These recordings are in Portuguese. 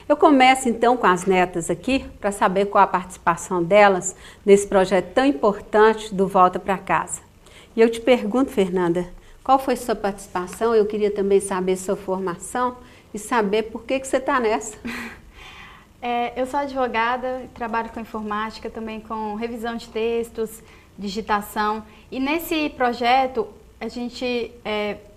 Eu começo então com as netas aqui para saber qual a participação delas nesse projeto tão importante do Volta para Casa. E eu te pergunto, Fernanda, qual foi sua participação? Eu queria também saber sua formação e saber por que você está nessa. Eu sou advogada, trabalho com informática, também com revisão de textos, digitação. E nesse projeto a gente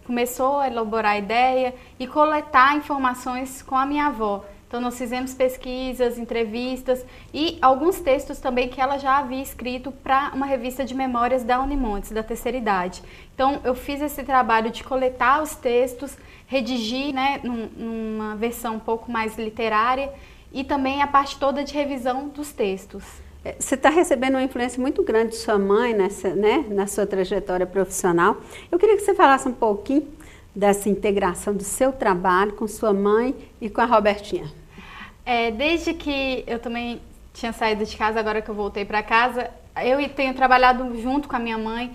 começou a elaborar a ideia e coletar informações com a minha avó. Então nós fizemos pesquisas, entrevistas e alguns textos também que ela já havia escrito para uma revista de memórias da Unimontes, da terceira idade. Então eu fiz esse trabalho de coletar os textos, redigir, né, numa versão um pouco mais literária e também a parte toda de revisão dos textos. Você está recebendo uma influência muito grande de sua mãe na sua trajetória profissional. Eu queria que você falasse um pouquinho dessa integração do seu trabalho com sua mãe e com a Robertinha. Desde que eu também tinha saído de casa, agora que eu voltei para casa, eu tenho trabalhado junto com a minha mãe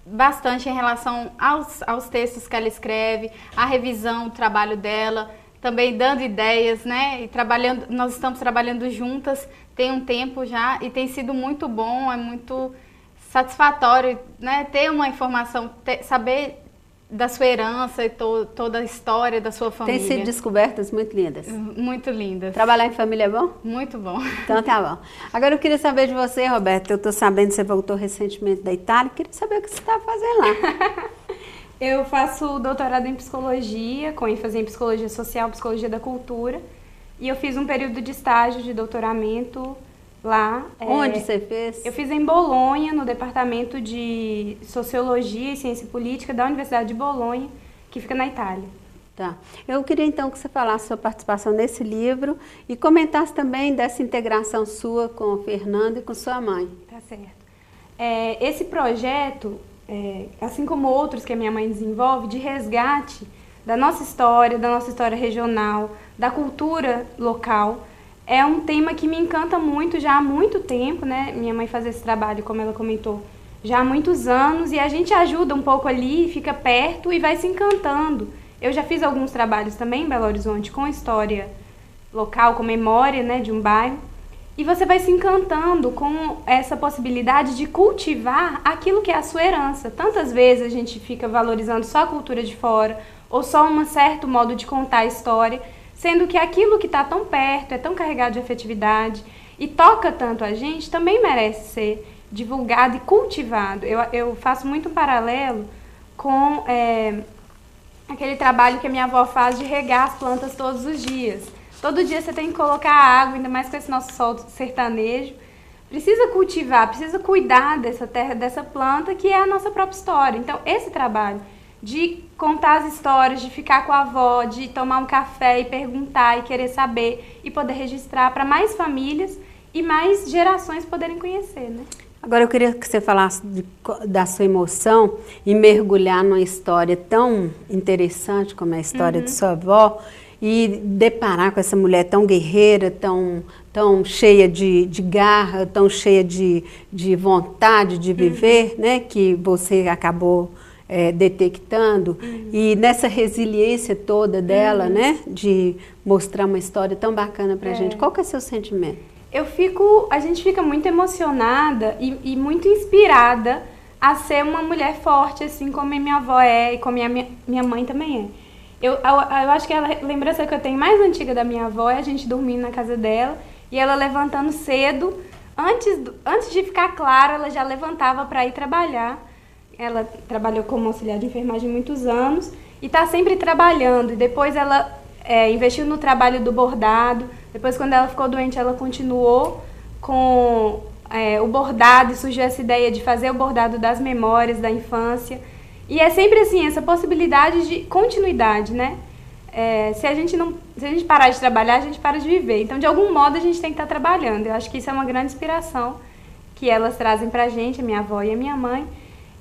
bastante em relação aos textos que ela escreve, a revisão do trabalho dela, também dando ideias, né? E nós estamos trabalhando juntas tem um tempo já e tem sido muito bom, é muito satisfatório, né? Ter uma informação, saber da sua herança e toda a história da sua família. Tem sido descobertas muito lindas. Muito lindas. Trabalhar em família é bom? Muito bom. Então tá bom. Agora eu queria saber de você, Roberta. Eu estou sabendo que você voltou recentemente da Itália. Queria saber o que você está fazendo lá. Eu faço doutorado em psicologia, com ênfase em psicologia social, psicologia da cultura. E eu fiz um período de estágio de doutoramento lá. Onde você fez? Eu fiz em Bolonha, no departamento de Sociologia e Ciência Política da Universidade de Bolonha, que fica na Itália. Tá. Eu queria então que você falasse sua participação nesse livro e comentasse também dessa integração sua com o Fernando e com sua mãe. Tá certo. Esse projeto, assim como outros que a minha mãe desenvolve, de resgate da nossa história regional, da cultura local, é um tema que me encanta muito já há muito tempo, né? Minha mãe faz esse trabalho, como ela comentou, já há muitos anos, e a gente ajuda um pouco ali, fica perto e vai se encantando. Eu já fiz alguns trabalhos também em Belo Horizonte com história local, com memória, né, de um bairro, e você vai se encantando com essa possibilidade de cultivar aquilo que é a sua herança. Tantas vezes a gente fica valorizando só a cultura de fora, ou só um certo modo de contar a história, sendo que aquilo que está tão perto, é tão carregado de afetividade e toca tanto a gente, também merece ser divulgado e cultivado. Eu faço muito um paralelo com aquele trabalho que a minha avó faz de regar as plantas todos os dias. Todo dia você tem que colocar água, ainda mais com esse nosso sol sertanejo. Precisa cultivar, precisa cuidar dessa terra, dessa planta que é a nossa própria história. Então, esse trabalho de contar as histórias, de ficar com a avó, de tomar um café e perguntar e querer saber e poder registrar para mais famílias e mais gerações poderem conhecer, né? Agora eu queria que você falasse da sua emoção e mergulhar numa história tão interessante como é a história de sua avó e deparar com essa mulher tão guerreira, tão cheia de garra, tão cheia de vontade de viver, né, que você acabou detectando, e nessa resiliência toda dela, né, de mostrar uma história tão bacana pra gente. Qual que é o seu sentimento? A gente fica muito emocionada e muito inspirada a ser uma mulher forte, assim como a minha avó é e como a minha mãe também é. Eu acho que a lembrança que eu tenho mais antiga da minha avó é a gente dormindo na casa dela e ela levantando cedo. Antes de ficar claro, ela já levantava para ir trabalhar. Ela trabalhou como auxiliar de enfermagem muitos anos e está sempre trabalhando. E depois ela investiu no trabalho do bordado. Depois, quando ela ficou doente, ela continuou com o bordado e surgiu essa ideia de fazer o bordado das memórias da infância. E é sempre assim, essa possibilidade de continuidade, né? Se a gente parar de trabalhar, a gente para de viver. Então, de algum modo, a gente tem que estar trabalhando. Eu acho que isso é uma grande inspiração que elas trazem pra gente, a minha avó e a minha mãe.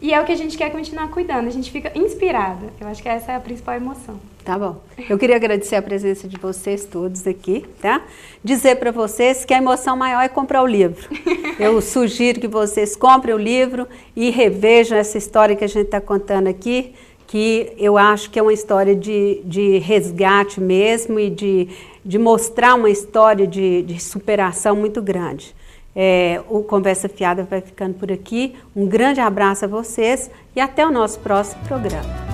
E é o que a gente quer continuar cuidando, a gente fica inspirada. Eu acho que essa é a principal emoção. Tá bom. Eu queria agradecer a presença de vocês todos aqui, tá? Dizer para vocês que a emoção maior é comprar o livro. Eu sugiro que vocês comprem o livro e revejam essa história que a gente está contando aqui, que eu acho que é uma história de resgate mesmo e de mostrar uma história de superação muito grande. O Conversa Fiada vai ficando por aqui. Um grande abraço a vocês e até o nosso próximo programa.